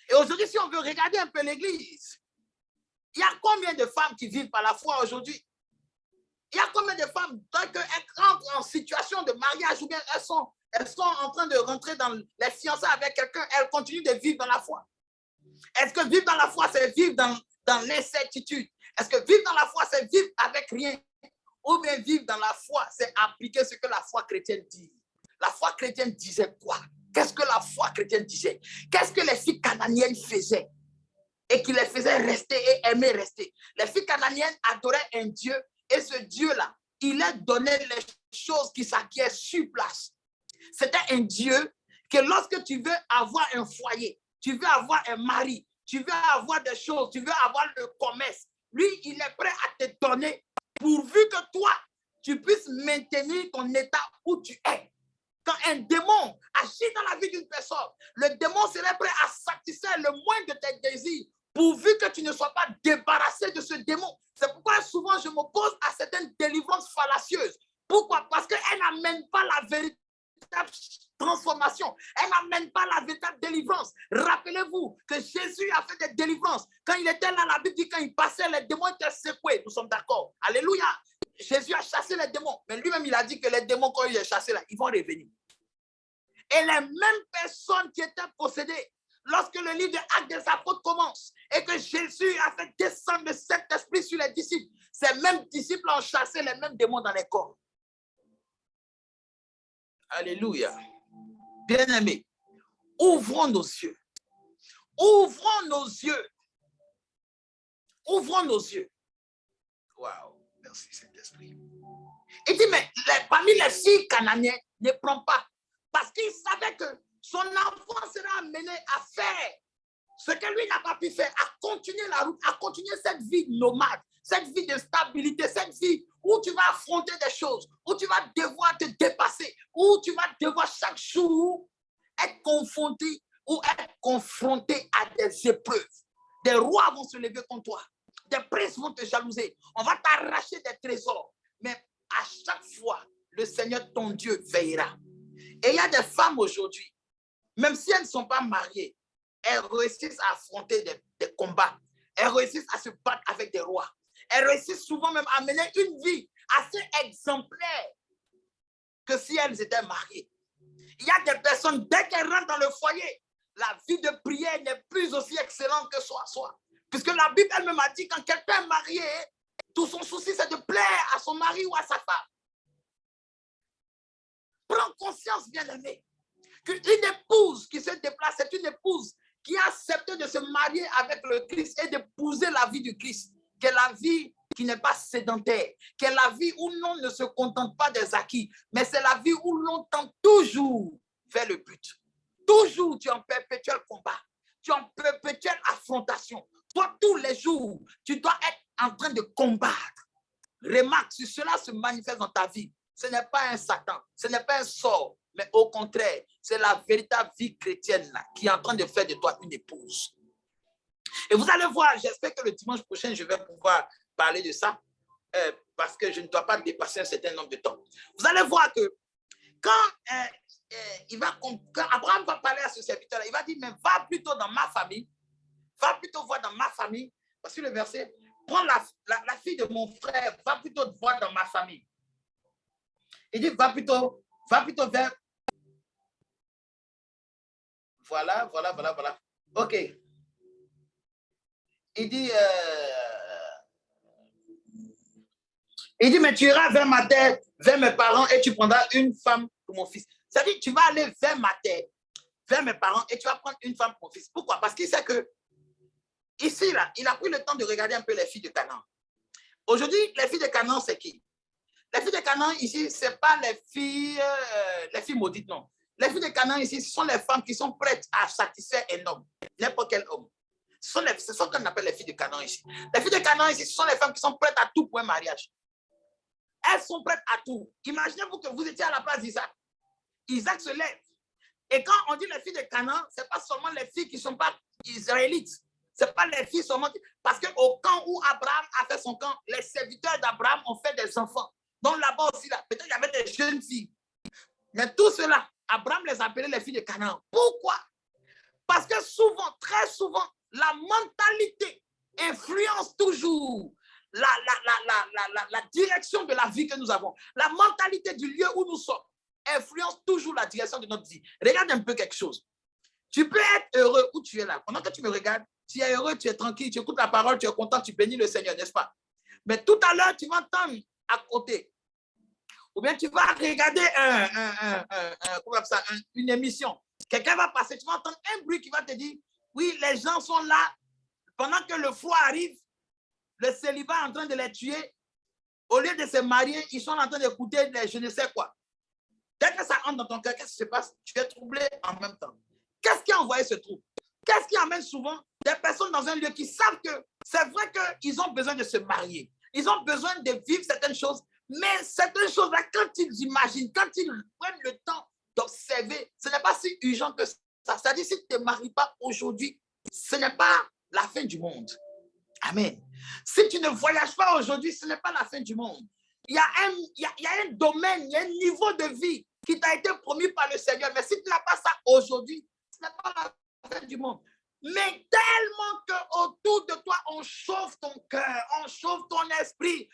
Et aujourd'hui, si on veut regarder un peu l'Église, Il y a combien de femmes qui vivent par la foi aujourd'hui? Il y a combien de femmes, tant qu'elles rentrent en situation de mariage ou bien elles sont en train de rentrer dans les fiançailles avec quelqu'un, elles continuent de vivre dans la foi? Est-ce que vivre dans la foi, c'est vivre dans l'incertitude? Est-ce que vivre dans la foi, c'est vivre avec rien? Ou bien vivre dans la foi, c'est appliquer ce que la foi chrétienne dit? La foi chrétienne disait quoi? Qu'est-ce que la foi chrétienne disait? Qu'est-ce que les filles cananéennes faisaient? Et qui les faisait rester et aimer rester. Les filles cananéennes adoraient un Dieu et ce Dieu-là, il leur donnait les choses qui s'acquièrent sur place. C'était un Dieu que lorsque tu veux avoir un foyer, tu veux avoir un mari, tu veux avoir des choses, tu veux avoir le commerce, lui, il est prêt à te donner pourvu que toi, tu puisses maintenir ton état où tu es. Quand un démon agit dans la vie d'une personne, le démon serait prêt à satisfaire le moindre de tes désirs, pourvu que tu ne sois pas débarrassé de ce démon. C'est pourquoi souvent je m'oppose à certaines délivrances fallacieuses. Pourquoi? Parce qu'elles n'amènent pas la véritable transformation. Elles n'amènent pas la véritable délivrance. Rappelez-vous que Jésus a fait des délivrances. Quand il était là, la Bible dit quand il passait, les démons étaient secoués. Nous sommes d'accord. Alléluia. Jésus a chassé les démons. Mais lui-même, il a dit que les démons, quand il les a chassés là, ils vont revenir. Et les mêmes personnes qui étaient possédées, lorsque le livre des Actes des Apôtres commence et que Jésus a fait descendre le Saint-Esprit sur les disciples, ces mêmes disciples ont chassé les mêmes démons dans les corps. Alléluia. Bien-aimés, ouvrons nos yeux. Ouvrons nos yeux. Ouvrons nos yeux. Waouh, merci Saint-Esprit. Il dit, mais parmi les filles cananéennes, ne prends pas. Parce qu'il savait que son enfant sera amené à faire ce que lui n'a pas pu faire, à continuer la route, à continuer cette vie nomade, cette vie de stabilité, cette vie où tu vas affronter des choses, où tu vas devoir te dépasser, où tu vas devoir chaque jour être confronté ou être confronté à des épreuves. Des rois vont se lever contre toi, des princes vont te jalouser, on va t'arracher des trésors, mais à chaque fois, le Seigneur, ton Dieu, veillera. Et il y a des femmes aujourd'hui, même si elles ne sont pas mariées, elles réussissent à affronter des combats. Elles réussissent à se battre avec des rois. Elles réussissent souvent même à mener une vie assez exemplaire que si elles étaient mariées. Il y a des personnes, dès qu'elles rentrent dans le foyer, la vie de prière n'est plus aussi excellente que soi. Puisque la Bible elle-même a dit, quand quelqu'un est marié, tout son souci, c'est de plaire à son mari ou à sa femme. Prends conscience, bien-aimé, qu'une épouse qui se déplace, c'est une épouse qui a accepté de se marier avec le Christ et d'épouser la vie du Christ, qui est la vie qui n'est pas sédentaire, qui est la vie où l'on ne se contente pas des acquis, mais c'est la vie où l'on tend toujours vers le but. Toujours, tu es en perpétuel combat, tu es en perpétuelle affrontation. Toi, tous les jours, tu dois être en train de combattre. Remarque, si cela se manifeste dans ta vie, ce n'est pas un Satan, ce n'est pas un sort, mais au contraire, c'est la véritable vie chrétienne là, qui est en train de faire de toi une épouse. Et vous allez voir, j'espère que le dimanche prochain, je vais pouvoir parler de ça, parce que je ne dois pas dépasser un certain nombre de temps. Vous allez voir que quand Abraham va parler à ce serviteur-là, il va dire, mais va plutôt dans ma famille, va plutôt voir dans ma famille, parce que le verset, prends la fille de mon frère, va plutôt voir dans ma famille. Il dit, va plutôt vers... Voilà. OK. Il dit, mais tu iras vers ma terre, vers mes parents, et tu prendras une femme pour mon fils. C'est-à-dire, tu vas aller vers ma terre, vers mes parents, et tu vas prendre une femme pour mon fils. Pourquoi? Parce qu'il sait que, ici, là, il a pris le temps de regarder un peu les filles de Canaan. Aujourd'hui, les filles de Canaan, c'est qui? Les filles de Canaan, ici, ce n'est pas les filles maudites, non. Les filles de Canaan, ici, ce sont les femmes qui sont prêtes à satisfaire un homme, n'importe quel homme. Ce sont ce qu'on appelle les filles de Canaan ici. Les filles de Canaan ici, ce sont les femmes qui sont prêtes à tout pour un mariage. Elles sont prêtes à tout. Imaginez-vous que vous étiez à la place d'Isaac. Isaac se lève. Et quand on dit les filles de Canaan, ce n'est pas seulement les filles qui ne sont pas israélites. Ce n'est pas les filles seulement. Parce qu'au camp où Abraham a fait son camp, les serviteurs d'Abraham ont fait des enfants. Donc là-bas aussi, peut-être il y avait des jeunes filles. Mais tout cela, Abraham les appelait les filles de Canaan. Pourquoi? Parce que souvent, très souvent, la mentalité influence toujours la direction de la vie que nous avons. La mentalité du lieu où nous sommes influence toujours la direction de notre vie. Regarde un peu quelque chose. Tu peux être heureux où tu es là. Pendant que tu me regardes, tu es heureux, tu es tranquille, tu écoutes la parole, tu es content, tu bénis le Seigneur, n'est-ce pas? Mais tout à l'heure, tu vas entendre à côté. Ou bien tu vas regarder une émission. Quelqu'un va passer, tu vas entendre un bruit qui va te dire, oui, les gens sont là. Pendant que le froid arrive, le célibat est en train de les tuer. Au lieu de se marier, ils sont en train d'écouter je ne sais quoi. Dès que ça entre dans ton cœur, qu'est-ce qui se passe? Tu es troublé en même temps. Qu'est-ce qui a envoyé ce trouble? Qu'est-ce qui amène souvent des personnes dans un lieu qui savent que c'est vrai qu'ils ont besoin de se marier. Ils ont besoin de vivre certaines choses. Mais certaines choses-là, quand ils imaginent, quand ils prennent le temps d'observer, ce n'est pas si urgent que ça. C'est-à-dire, si tu ne te maries pas aujourd'hui, ce n'est pas la fin du monde. Amen. Si tu ne voyages pas aujourd'hui, ce n'est pas la fin du monde. Il y a un domaine, il y a un niveau de vie qui t'a été promis par le Seigneur. Mais si tu n'as pas ça aujourd'hui, ce n'est pas la fin du monde. Mais tellement qu'autour de toi, on chauffe ton cœur, on chauffe ton esprit,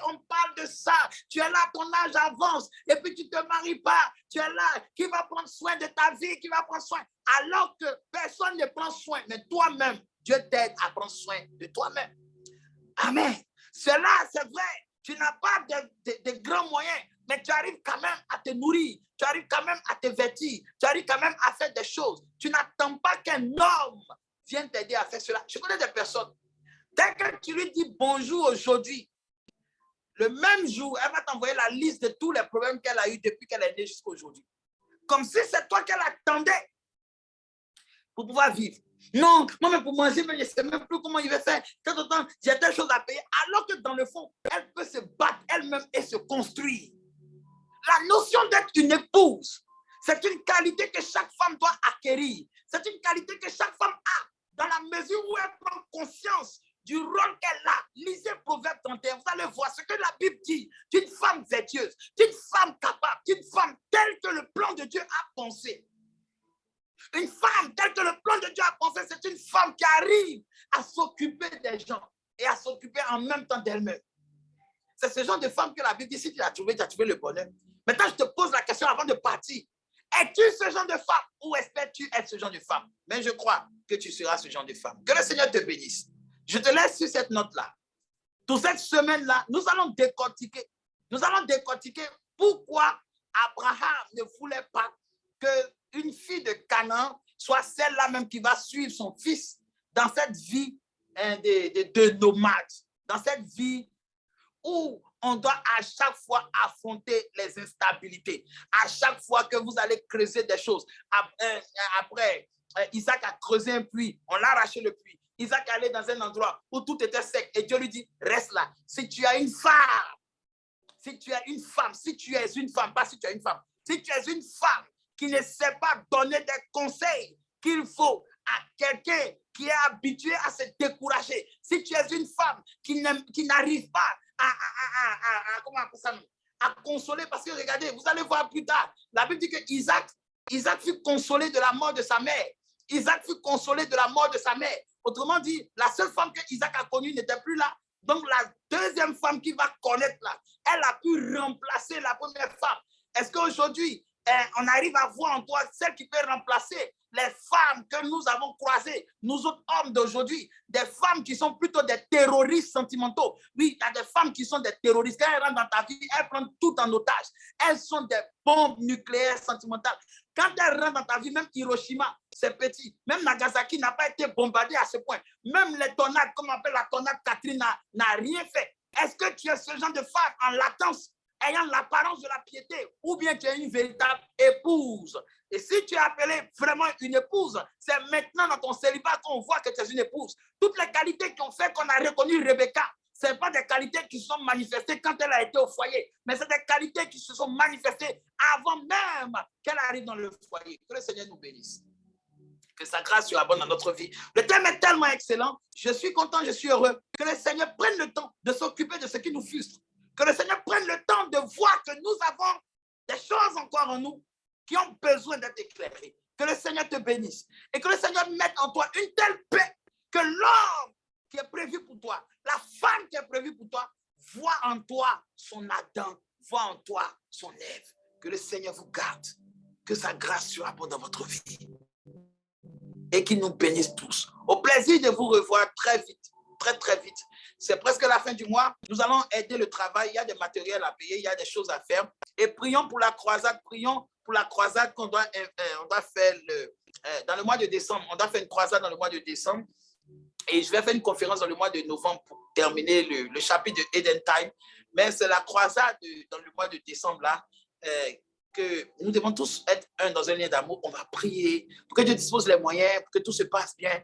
on parle de ça. Tu es là, ton âge avance, et puis tu ne te maries pas. Tu es là, qui va prendre soin de ta vie, qui va prendre soin. Alors que personne ne prend soin, mais toi-même, Dieu t'aide à prendre soin de toi-même. Amen. Cela, c'est vrai, tu n'as pas de grands moyens, mais tu arrives quand même à te nourrir, tu arrives quand même à te vêtir, tu arrives quand même à faire des choses. Tu n'attends pas qu'un homme vienne t'aider à faire cela. Je connais des personnes, dès que tu lui dis bonjour aujourd'hui, le même jour, elle va t'envoyer la liste de tous les problèmes qu'elle a eus depuis qu'elle est née jusqu'à aujourd'hui. Comme si c'est toi qu'elle attendait pour pouvoir vivre. Non, moi-même pour manger, je ne sais même plus comment il va faire. Tant temps, j'ai des choses à payer. Alors que dans le fond, elle peut se battre elle-même et se construire. La notion d'être une épouse, c'est une qualité que chaque femme doit acquérir. C'est une qualité que chaque femme a dans la mesure où elle prend conscience du rôle qu'elle a. Lisez Proverbe 31, vous allez voir ce que la Bible dit d'une femme vertueuse, d'une femme capable, d'une femme telle que le plan de Dieu a pensé. Une femme telle que le plan de Dieu a pensé, c'est une femme qui arrive à s'occuper des gens et à s'occuper en même temps d'elle-même. C'est ce genre de femme que la Bible dit, si tu as trouvé le bonheur. Maintenant, je te pose la question avant de partir. Es-tu ce genre de femme ou espères-tu être ce genre de femme? Mais je crois que tu seras ce genre de femme. Que le Seigneur te bénisse. Je te laisse sur cette note-là. Toute cette semaine-là, nous allons décortiquer. Nous allons décortiquer pourquoi Abraham ne voulait pas qu'une fille de Canaan soit celle-là même qui va suivre son fils dans cette vie de nomade, dans cette vie où on doit à chaque fois affronter les instabilités. À chaque fois que vous allez creuser des choses. Après, Isaac a creusé un puits, on l'a arraché le puits. Isaac est allé dans un endroit où tout était sec et Dieu lui dit, reste là. Si tu as une femme, pas si tu es une femme, si tu es une femme qui ne sait pas donner des conseils qu'il faut à quelqu'un qui est habitué à se décourager, si tu es une femme qui n'arrive pas à consoler, parce que regardez, vous allez voir plus tard, la Bible dit que Isaac fut consolé de la mort de sa mère. Isaac fut consolé de la mort de sa mère. Autrement dit, la seule femme que Isaac a connue n'était plus là. Donc, la deuxième femme qui va connaître là, elle a pu remplacer la première femme. Est-ce qu'aujourd'hui, on arrive à voir en toi celle qui peut remplacer les femmes que nous avons croisées, nous autres hommes d'aujourd'hui, des femmes qui sont plutôt des terroristes sentimentaux. Oui, il y a des femmes qui sont des terroristes. Quand elles rentrent dans ta vie, elles prennent tout en otage. Elles sont des bombes nucléaires sentimentales. Quand elles rentrent dans ta vie, même Hiroshima, c'est petit. Même Nagasaki n'a pas été bombardé à ce point. Même les tornades, comme on appelle la tornade Catherine, n'a rien fait. Est-ce que tu es ce genre de femme en latence, ayant l'apparence de la piété, ou bien tu es une véritable épouse? Et si tu es appelée vraiment une épouse, c'est maintenant dans ton célibat qu'on voit que tu es une épouse. Toutes les qualités qui ont fait qu'on a reconnu Rebecca, ce n'est pas des qualités qui se sont manifestées quand elle a été au foyer, mais c'est des qualités qui se sont manifestées avant même qu'elle arrive dans le foyer. Que le Seigneur nous bénisse. Que sa grâce soit bonne dans notre vie. Le thème est tellement excellent. Je suis content, je suis heureux. Que le Seigneur prenne le temps de s'occuper de ce qui nous frustre. Que le Seigneur prenne le temps de voir que nous avons des choses encore en nous qui ont besoin d'être éclairées. Que le Seigneur te bénisse. Et que le Seigneur mette en toi une telle paix Que l'homme qui est prévu pour toi, la femme qui est prévue pour toi, voit en toi son Adam, voit en toi son Ève. Que le Seigneur vous garde, que sa grâce surabonde dans votre vie et qu'il nous bénisse tous. Au plaisir de vous revoir très vite, très vite. C'est presque la fin du mois. Nous allons aider le travail. Il y a des matériels à payer, il y a des choses à faire. Et prions pour la croisade. Prions pour la croisade qu'on doit faire dans le mois de décembre. On doit faire une croisade dans le mois de décembre. Et je vais faire une conférence dans le mois de novembre pour terminer le chapitre de Eden Time. Mais c'est la croisade dans le mois de décembre là que nous devons tous être un dans un lien d'amour. On va prier pour que Dieu dispose les moyens, pour que tout se passe bien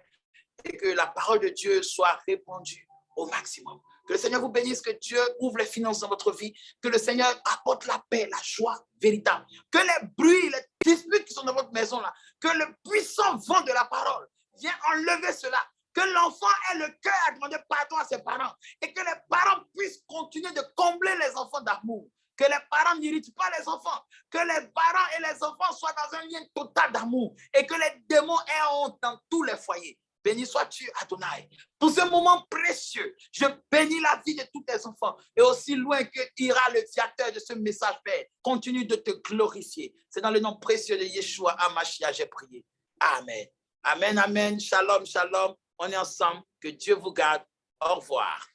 et que la parole de Dieu soit répandue au maximum. Que le Seigneur vous bénisse, que Dieu ouvre les finances dans votre vie, que le Seigneur apporte la paix, la joie véritable, que les bruits, les disputes qui sont dans votre maison là, que le puissant vent de la parole vienne enlever cela, que l'enfant ait le cœur à demander pardon à ses parents et que les parents puissent continuer de combler les enfants d'amour. Que les parents n'irritent pas les enfants, que les parents et les enfants soient dans un lien total d'amour et que les démons aient honte dans tous les foyers. Béni sois-tu, Adonai. Pour ce moment précieux, je bénis la vie de tous tes enfants et aussi loin que ira le fiateur de ce message, Père. Continue de te glorifier. C'est dans le nom précieux de Yeshua Hamashia, j'ai prié. Amen. Amen, amen. Shalom, shalom. On est ensemble. Que Dieu vous garde. Au revoir.